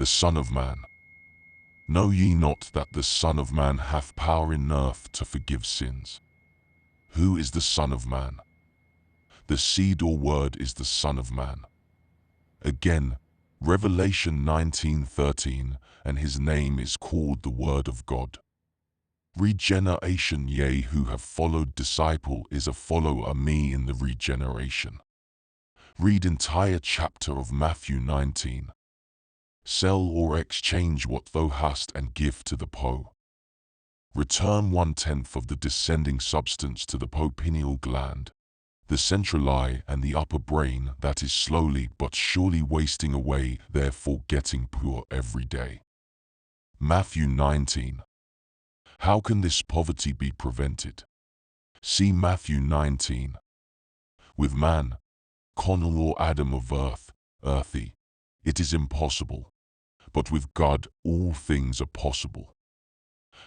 Son of Man. Know ye not that the Son of Man hath power in earth to forgive sins? Who is the Son of Man? The seed or word is the Son of Man. Again, Revelation 19:13, and his name is called the Word of God. Regeneration, ye who have followed disciple is a follower me in the regeneration. Read entire chapter of Matthew 19. Sell or exchange what thou hast and give to the poor. Return 1/10 of the descending substance to the pineal gland, the central eye and the upper brain that is slowly but surely wasting away, therefore getting poor every day. Matthew 19. How can this poverty be prevented? See Matthew 19. With man, carnal or Adam of earth, earthy, it is impossible, but with God all things are possible.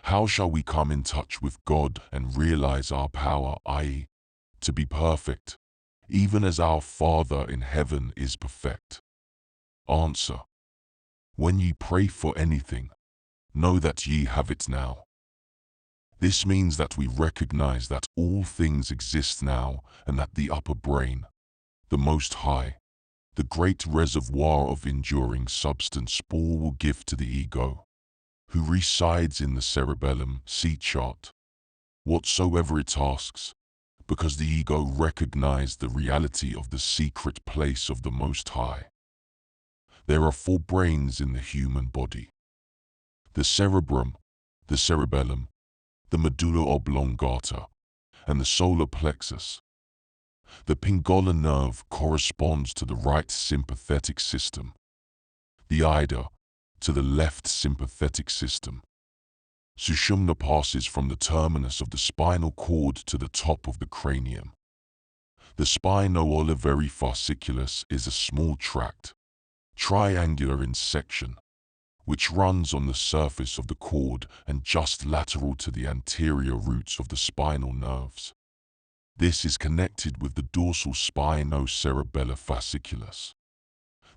How shall we come in touch with God and realize our power, i.e., to be perfect, even as our Father in heaven is perfect? Answer: when ye pray for anything, know that ye have it now. This means that we recognize that all things exist now and that the upper brain, the Most High, the great reservoir of enduring substance spore will give to the ego, who resides in the cerebellum, see chart, whatsoever it asks, because the ego recognized the reality of the secret place of the Most High. There are 4 brains in the human body: the cerebrum, the cerebellum, the medulla oblongata, and the solar plexus. The pingola nerve corresponds to the right sympathetic system, the ida to the left sympathetic system. Sushumna passes from the terminus of the spinal cord to the top of the cranium. The spino-oliveri fasciculus is a small tract, triangular in section, which runs on the surface of the cord and just lateral to the anterior roots of the spinal nerves. This is connected with the dorsal spinocerebellar fasciculus.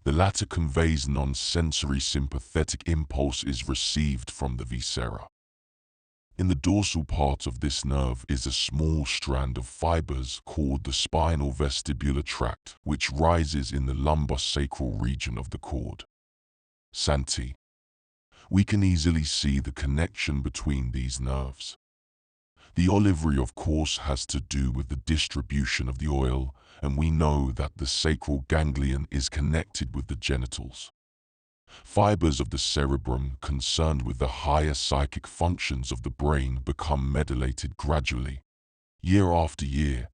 The latter conveys non-sensory sympathetic impulse is received from the viscera. In the dorsal part of this nerve is a small strand of fibers called the spinal vestibular tract, which rises in the lumbosacral region of the cord. Santi. We can easily see the connection between these nerves. The olivary, of course, has to do with the distribution of the oil, and we know that the sacral ganglion is connected with the genitals. Fibers of the cerebrum concerned with the higher psychic functions of the brain become medullated gradually, year after year,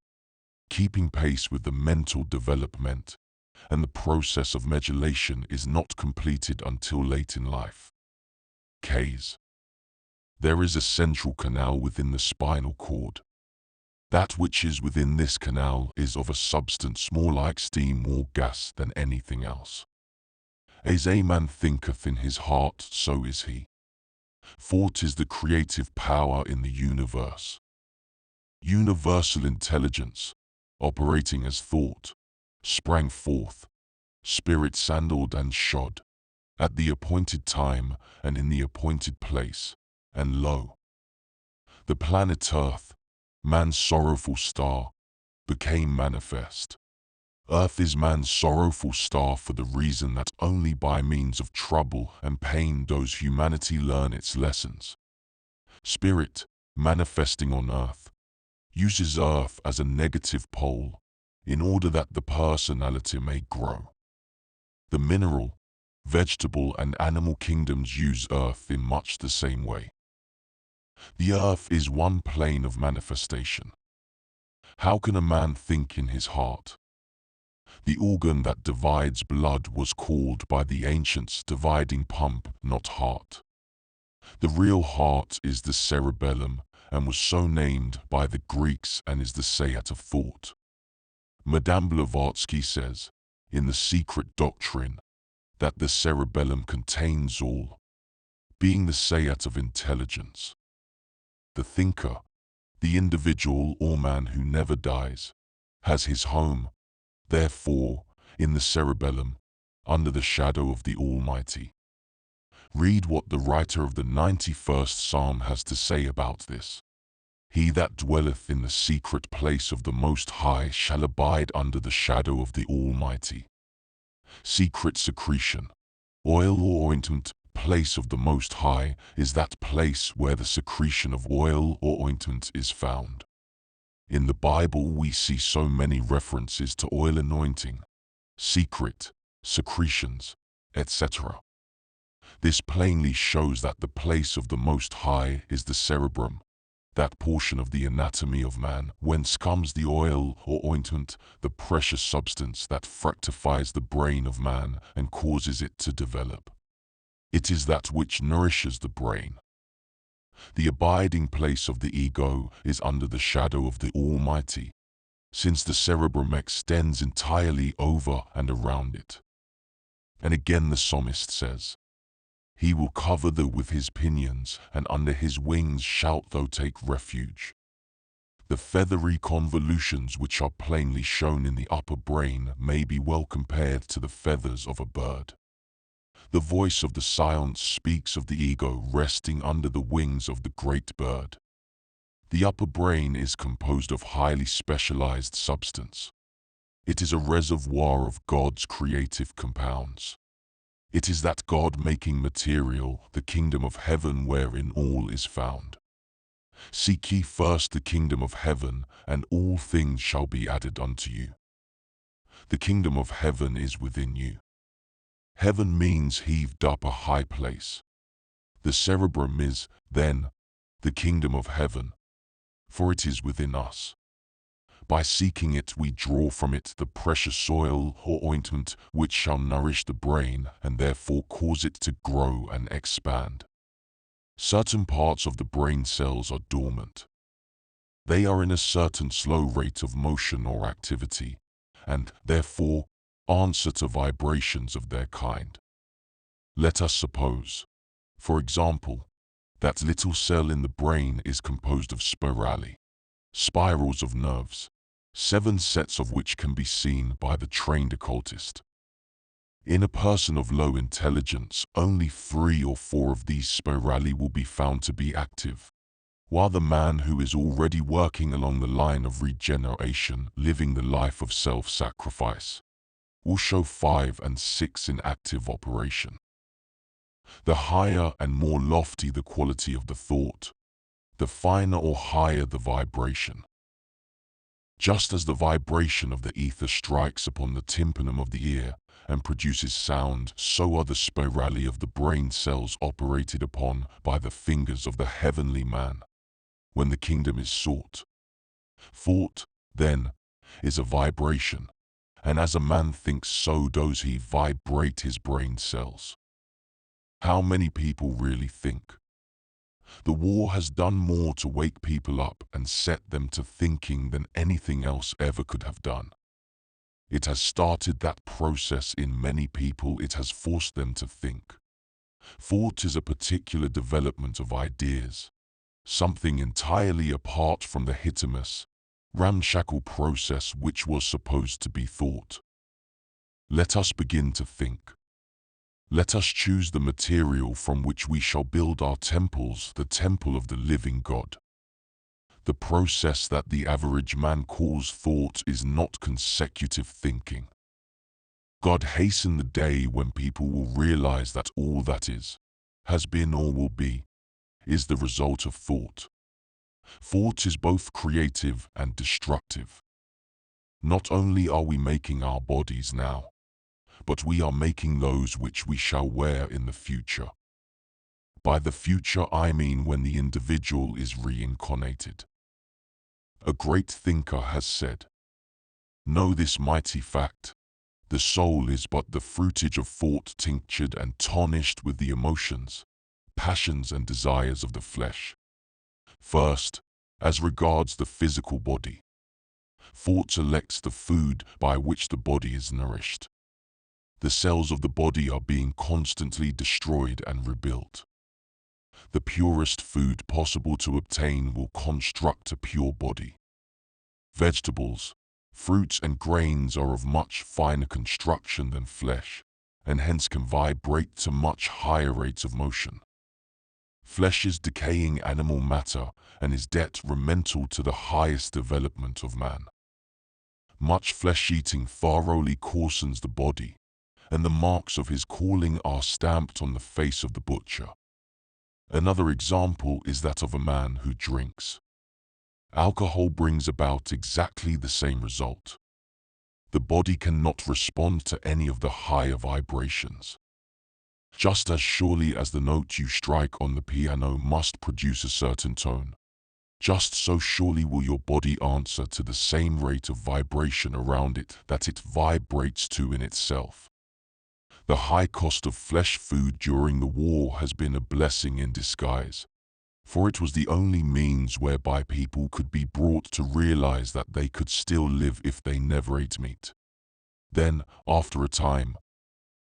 keeping pace with the mental development, and the process of medullation is not completed until late in life. Case. There is a central canal within the spinal cord. That which is within this canal is of a substance more like steam or gas than anything else. As a man thinketh in his heart, so is he. Thought is the creative power in the universe. Universal intelligence, operating as thought, sprang forth, spirit sandaled and shod, at the appointed time and in the appointed place, and lo, the planet Earth, man's sorrowful star, became manifest. Earth is man's sorrowful star for the reason that only by means of trouble and pain does humanity learn its lessons. Spirit, manifesting on Earth, uses Earth as a negative pole in order that the personality may grow. The mineral, vegetable and animal kingdoms use Earth in much the same way. The Earth is one plane of manifestation. How can a man think in his heart? The organ that divides blood was called by the ancients dividing pump, not heart. The real heart is the cerebellum and was so named by the Greeks and is the seat of thought. Madame Blavatsky says, in The Secret Doctrine, that the cerebellum contains all, being the seat of intelligence. The thinker, the individual or man who never dies, has his home, therefore, in the cerebellum, under the shadow of the Almighty. Read what the writer of the 91st Psalm has to say about this. He that dwelleth in the secret place of the Most High shall abide under the shadow of the Almighty. Secret secretion, oil or ointment, place of the Most High, is that place where the secretion of oil or ointment is found. In the Bible we see so many references to oil anointing, secret, secretions, etc. This plainly shows that the place of the Most High is the cerebrum, that portion of the anatomy of man whence comes the oil or ointment, the precious substance that fructifies the brain of man and causes it to develop. It is that which nourishes the brain. The abiding place of the ego is under the shadow of the Almighty, since the cerebrum extends entirely over and around it. And again the psalmist says, He will cover thee with his pinions, and under his wings shalt thou take refuge. The feathery convolutions which are plainly shown in the upper brain may be well compared to the feathers of a bird. The voice of the silence speaks of the ego resting under the wings of the great bird. The upper brain is composed of highly specialized substance. It is a reservoir of God's creative compounds. It is that God-making material, the kingdom of heaven wherein all is found. Seek ye first the kingdom of heaven, and all things shall be added unto you. The kingdom of heaven is within you. Heaven means heaved up a high place. The cerebrum is, then, the kingdom of heaven, for it is within us. By seeking it we draw from it the precious oil or ointment which shall nourish the brain and therefore cause it to grow and expand. Certain parts of the brain cells are dormant. They are in a certain slow rate of motion or activity, and, therefore, answer to vibrations of their kind. Let us suppose, for example, that little cell in the brain is composed of spirali, spirals of nerves, 7 sets of which can be seen by the trained occultist. In a person of low intelligence, only 3 or 4 of these spirali will be found to be active, while the man who is already working along the line of regeneration, living the life of self-sacrifice, will show 5 and 6 in active operation. The higher and more lofty the quality of the thought, the finer or higher the vibration. Just as the vibration of the ether strikes upon the tympanum of the ear and produces sound, so are the spirali of the brain cells operated upon by the fingers of the heavenly man, when the kingdom is sought. Thought, then, is a vibration, and as a man thinks so does he vibrate his brain cells. How many people really think? The war has done more to wake people up and set them to thinking than anything else ever could have done. It has started that process in many people. It has forced them to think. Thought is a particular development of ideas, something entirely apart from the hitimus, ramshackle process which was supposed to be thought. Let us begin to think. Let us choose the material from which we shall build our temples, the temple of the living God. The process that the average man calls thought is not consecutive thinking. God hasten the day when people will realize that all that is, has been or will be, is the result of thought. Thought is both creative and destructive. Not only are we making our bodies now, but we are making those which we shall wear in the future. By the future I mean when the individual is reincarnated. A great thinker has said, "Know this mighty fact, the soul is but the fruitage of thought tinctured and tarnished with the emotions, passions and desires of the flesh." First, as regards the physical body, thought selects the food by which the body is nourished. The cells of the body are being constantly destroyed and rebuilt. The purest food possible to obtain will construct a pure body. Vegetables, fruits and grains are of much finer construction than flesh, and hence can vibrate to much higher rates of motion. Flesh is decaying animal matter and is detrimental to the highest development of man. Much flesh-eating thoroughly coarsens the body, and the marks of his calling are stamped on the face of the butcher. Another example is that of a man who drinks. Alcohol brings about exactly the same result. The body cannot respond to any of the higher vibrations. Just as surely as the note you strike on the piano must produce a certain tone, just so surely will your body answer to the same rate of vibration around it that it vibrates to in itself. The high cost of flesh food during the war has been a blessing in disguise, for it was the only means whereby people could be brought to realize that they could still live if they never ate meat. Then, after a time,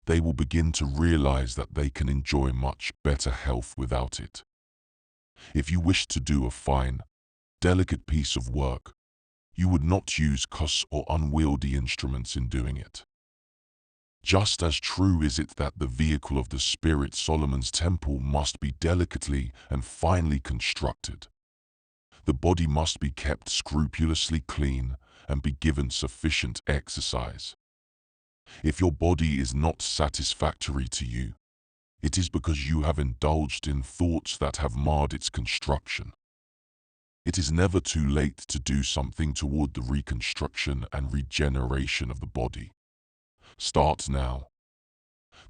they will begin to realize that they can enjoy much better health without it. If you wish to do a fine, delicate piece of work, you would not use cuss or unwieldy instruments in doing it. Just as true is it that the vehicle of the Spirit, Solomon's temple, must be delicately and finely constructed. The body must be kept scrupulously clean and be given sufficient exercise. If your body is not satisfactory to you, it is because you have indulged in thoughts that have marred its construction. It is never too late to do something toward the reconstruction and regeneration of the body. Start now.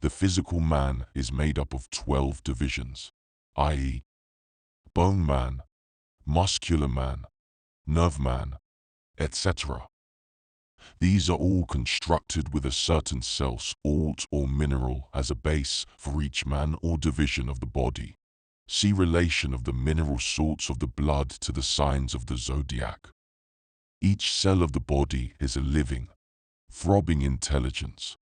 The physical man is made up of 12 divisions, i.e., bone man, muscular man, nerve man, etc. These are all constructed with a certain salt or mineral as a base for each man or division of the body. See relation of the mineral salts of the blood to the signs of the zodiac. Each cell of the body is a living, throbbing intelligence.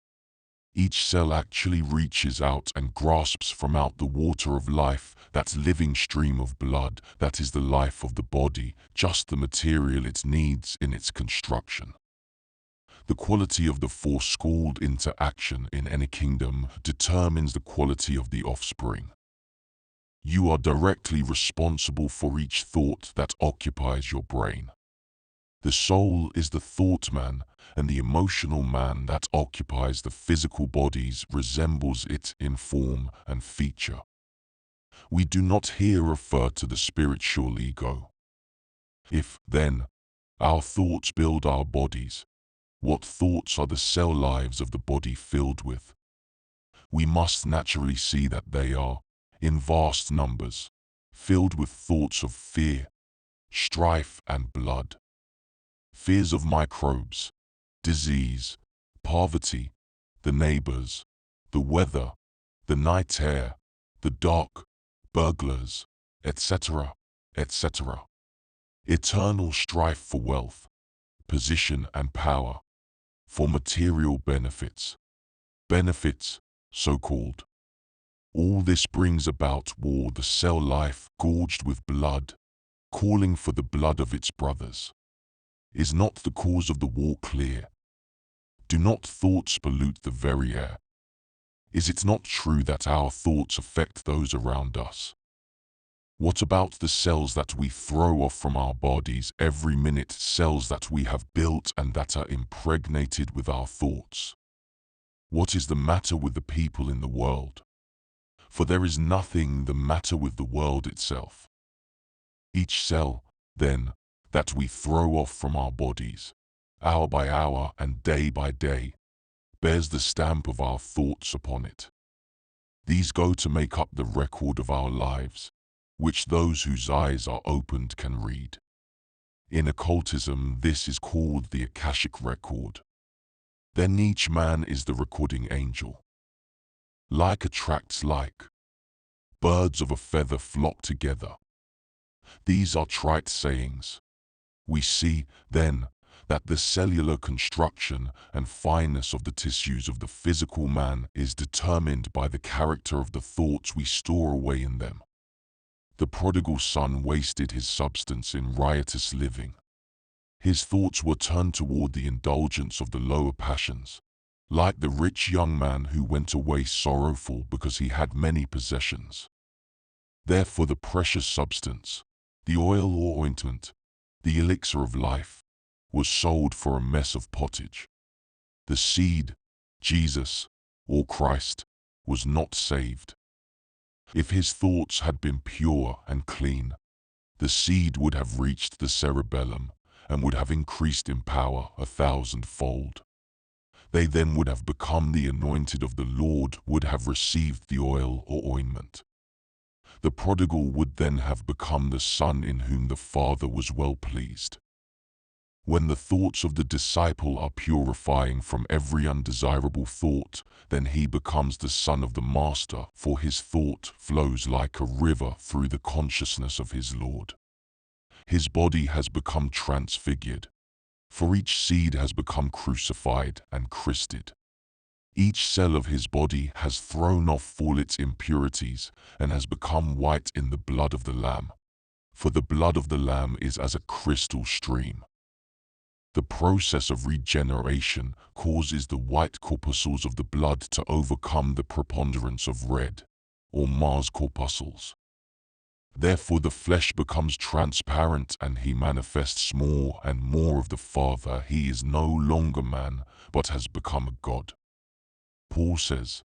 Each cell actually reaches out and grasps from out the water of life, that living stream of blood that is the life of the body, just the material it needs in its construction. The quality of the force called into action in any kingdom determines the quality of the offspring. You are directly responsible for each thought that occupies your brain. The soul is the thought man, and the emotional man that occupies the physical bodies resembles it in form and feature. We do not here refer to the spiritual ego. If, then, our thoughts build our bodies, what thoughts are the cell lives of the body filled with? We must naturally see that they are, in vast numbers, filled with thoughts of fear, strife and blood. Fears of microbes, disease, poverty, the neighbors, the weather, the night air, the dark, burglars, etc., etc. Eternal strife for wealth, position and power, for material benefits, so-called. All this brings about war, the cell life gorged with blood, calling for the blood of its brothers. Is not the cause of the war clear? Do not thoughts pollute the very air? Is it not true that our thoughts affect those around us? What about the cells that we throw off from our bodies every minute, cells that we have built and that are impregnated with our thoughts? What is the matter with the people in the world? For there is nothing the matter with the world itself. Each cell, then, that we throw off from our bodies, hour by hour and day by day, bears the stamp of our thoughts upon it. These go to make up the record of our lives, which those whose eyes are opened can read. In occultism, this is called the Akashic record. Then each man is the recording angel. Like attracts like. Birds of a feather flock together. These are trite sayings. We see, then, that the cellular construction and fineness of the tissues of the physical man is determined by the character of the thoughts we store away in them. The prodigal son wasted his substance in riotous living. His thoughts were turned toward the indulgence of the lower passions, like the rich young man who went away sorrowful because he had many possessions. Therefore the precious substance, the oil or ointment, the elixir of life, was sold for a mess of pottage. The seed, Jesus, or Christ, was not saved. If his thoughts had been pure and clean, the seed would have reached the cerebellum and would have increased in power 1,000-fold. They then would have become the anointed of the Lord, would have received the oil or ointment. The prodigal would then have become the son in whom the Father was well pleased. When the thoughts of the disciple are purifying from every undesirable thought, then he becomes the son of the Master, for his thought flows like a river through the consciousness of his Lord. His body has become transfigured, for each seed has become crucified and christed. Each cell of his body has thrown off all its impurities and has become white in the blood of the Lamb, for the blood of the Lamb is as a crystal stream. The process of regeneration causes the white corpuscles of the blood to overcome the preponderance of red, or Mars corpuscles. Therefore the flesh becomes transparent and he manifests more and more of the Father. He is no longer man, but has become a God. Paul says,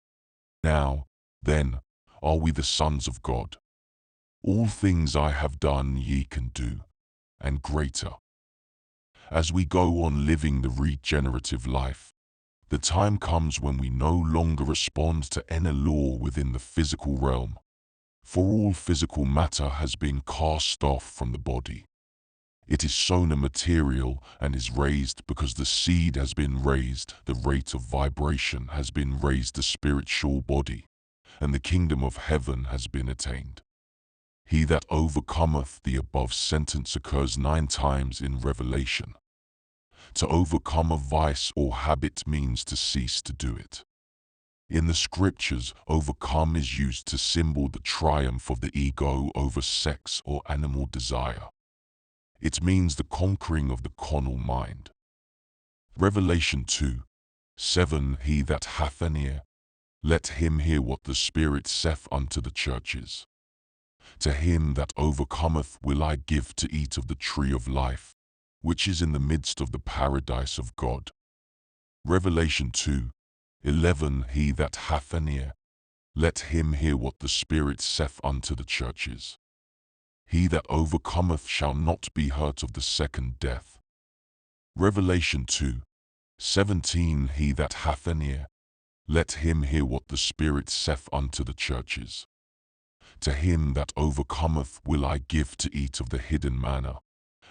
"Now, then, are we the sons of God? All things I have done ye can do, and greater." As we go on living the regenerative life, the time comes when we no longer respond to any law within the physical realm, for all physical matter has been cast off from the body. It is sown a material and is raised because the seed has been raised, the rate of vibration has been raised, the spiritual body, and the kingdom of heaven has been attained. He that overcometh, the above sentence occurs 9 times in Revelation. To overcome a vice or habit means to cease to do it. In the scriptures, overcome is used to symbol the triumph of the ego over sex or animal desire. It means the conquering of the carnal mind. Revelation 2:7 He that hath an ear, let him hear what the Spirit saith unto the churches. To him that overcometh will I give to eat of the tree of life, which is in the midst of the paradise of God. Revelation 2:11 He that hath an ear, let him hear what the Spirit saith unto the churches. He that overcometh shall not be hurt of the second death. Revelation 2:17 He that hath an ear, let him hear what the Spirit saith unto the churches. To him that overcometh will I give to eat of the hidden manna,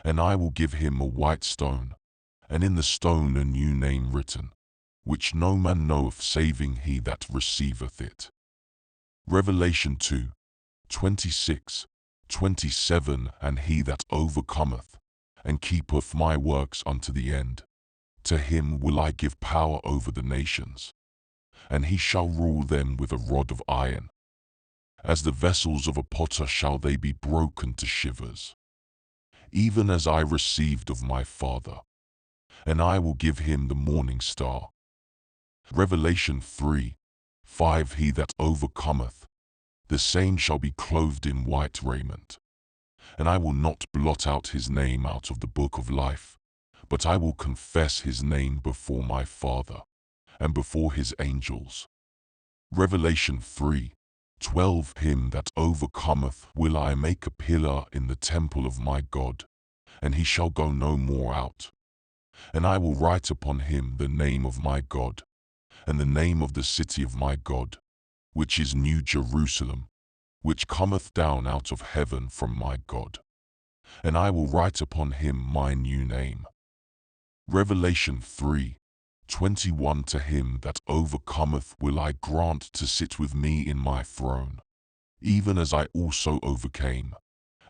and I will give him a white stone, and in the stone a new name written, which no man knoweth saving he that receiveth it. Revelation 2:26-27 And he that overcometh, and keepeth my works unto the end, to him will I give power over the nations, and he shall rule them with a rod of iron. As the vessels of a potter shall they be broken to shivers, even as I received of my Father, and I will give him the morning star. Revelation 3:5 He that overcometh, the same shall be clothed in white raiment, and I will not blot out his name out of the book of life, but I will confess his name before my Father, and before his angels. Revelation 3:12 Him that overcometh will I make a pillar in the temple of my God, and he shall go no more out. And I will write upon him the name of my God, and the name of the city of my God, which is New Jerusalem, which cometh down out of heaven from my God. And I will write upon him my new name. Revelation 3:21 To him that overcometh will I grant to sit with me in my throne, even as I also overcame,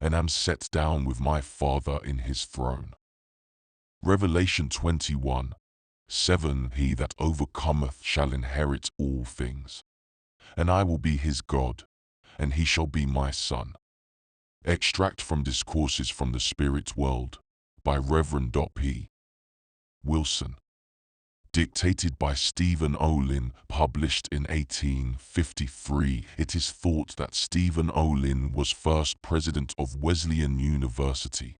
and am set down with my Father in his throne. Revelation 21:7 He that overcometh shall inherit all things, and I will be his God, and he shall be my son. Extract from Discourses from the Spirit World by Reverend P. Wilson. Dictated by Stephen Olin, published in 1853, it is thought that Stephen Olin was first president of Wesleyan University.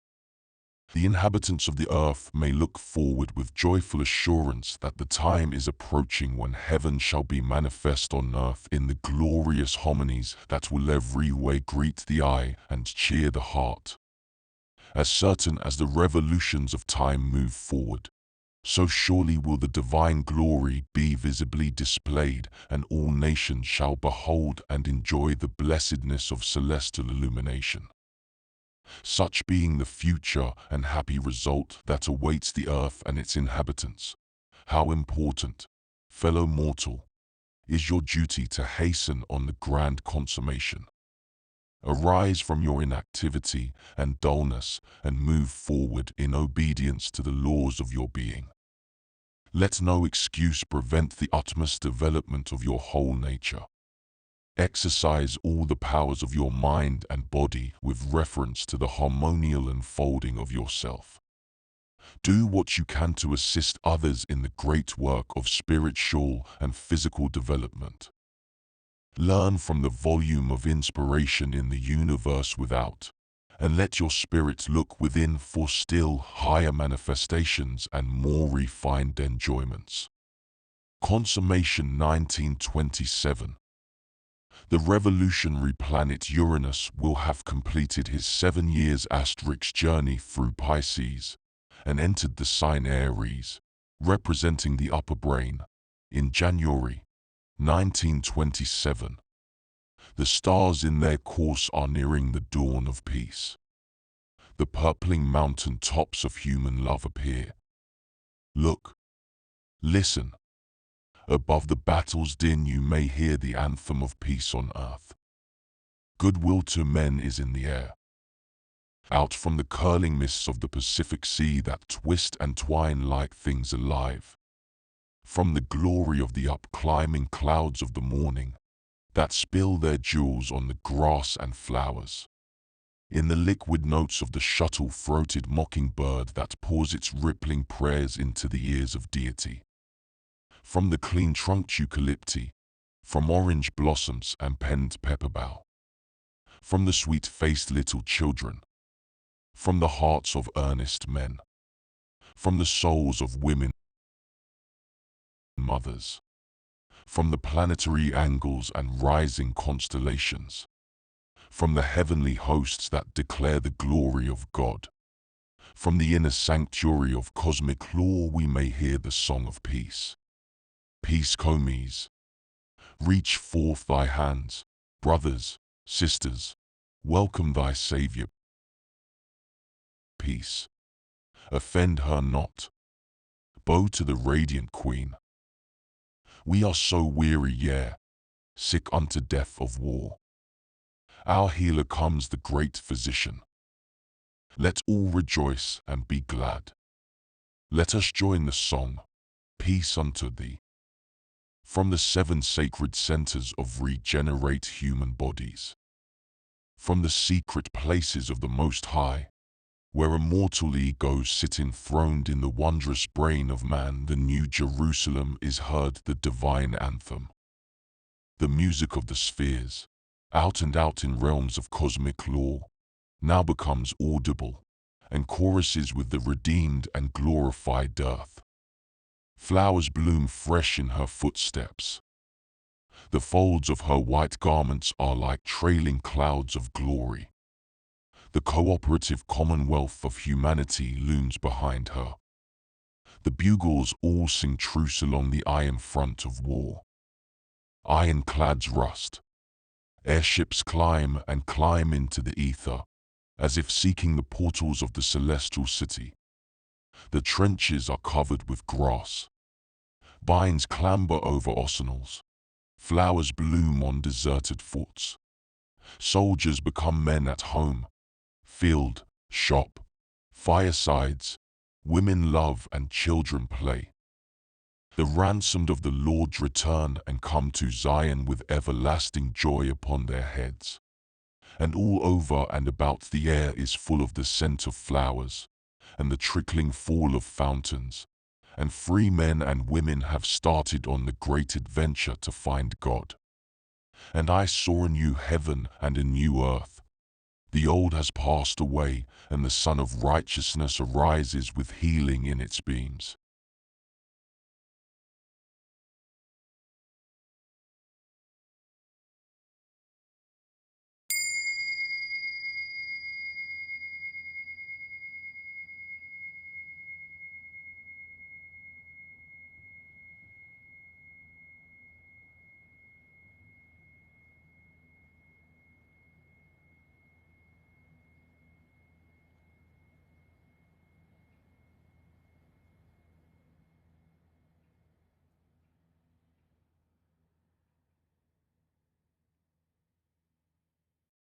The inhabitants of the earth may look forward with joyful assurance that the time is approaching when heaven shall be manifest on earth in the glorious harmonies that will every way greet the eye and cheer the heart. As certain as the revolutions of time move forward, so surely will the divine glory be visibly displayed, and all nations shall behold and enjoy the blessedness of celestial illumination. Such being the future and happy result that awaits the earth and its inhabitants, how important, fellow mortal, is your duty to hasten on the grand consummation. Arise from your inactivity and dullness and move forward in obedience to the laws of your being. Let no excuse prevent the utmost development of your whole nature. Exercise all the powers of your mind and body with reference to the harmonial unfolding of yourself. Do what you can to assist others in the great work of spiritual and physical development. Learn from the volume of inspiration in the universe without, and let your spirit look within for still higher manifestations and more refined enjoyments. Consummation 1927. The revolutionary planet Uranus will have completed his 7 years * journey through Pisces and entered the sign Aries, representing the upper brain, in January 1927. The stars in their course are nearing the dawn of peace. The purpling mountain tops of human love appear. Look, listen. Above the battle's din you may hear the anthem of peace on earth. Goodwill to men is in the air. Out from the curling mists of the Pacific Sea that twist and twine like things alive. From the glory of the up-climbing clouds of the morning that spill their jewels on the grass and flowers. In the liquid notes of the shuttle-throated mockingbird that pours its rippling prayers into the ears of deity. From the clean-trunked eucalypti, from orange blossoms and penned pepperbough. From the sweet-faced little children. From the hearts of earnest men. From the souls of women mothers. From the planetary angles and rising constellations. From the heavenly hosts that declare the glory of God. From the inner sanctuary of cosmic law we may hear the song of peace. Peace, commies. Reach forth thy hands, brothers, sisters, welcome thy Savior. Peace. Offend her not. Bow to the radiant Queen. We are so weary, yea, sick unto death of war. Our healer comes, the great physician. Let all rejoice and be glad. Let us join the song, peace unto thee. From the 7 sacred centers of regenerate human bodies. From the secret places of the Most High, where immortal egos sit enthroned in the wondrous brain of man, the New Jerusalem is heard the divine anthem. The music of the spheres, out and out in realms of cosmic law, now becomes audible, and choruses with the redeemed and glorified earth. Flowers bloom fresh in her footsteps. The folds of her white garments are like trailing clouds of glory. The cooperative commonwealth of humanity looms behind her. The bugles all sing truce along the iron front of war. Ironclads rust. Airships climb and climb into the ether, as if seeking the portals of the celestial city. The trenches are covered with grass. Vines clamber over arsenals. Flowers bloom on deserted forts. Soldiers become men at home. Field, shop, firesides, women love and children play. The ransomed of the Lord return and come to Zion with everlasting joy upon their heads. And all over and about the air is full of the scent of flowers, and the trickling fall of fountains, and free men and women have started on the great adventure to find God. And I saw a new heaven and a new earth. The old has passed away, and the Sun of Righteousness arises with healing in its beams.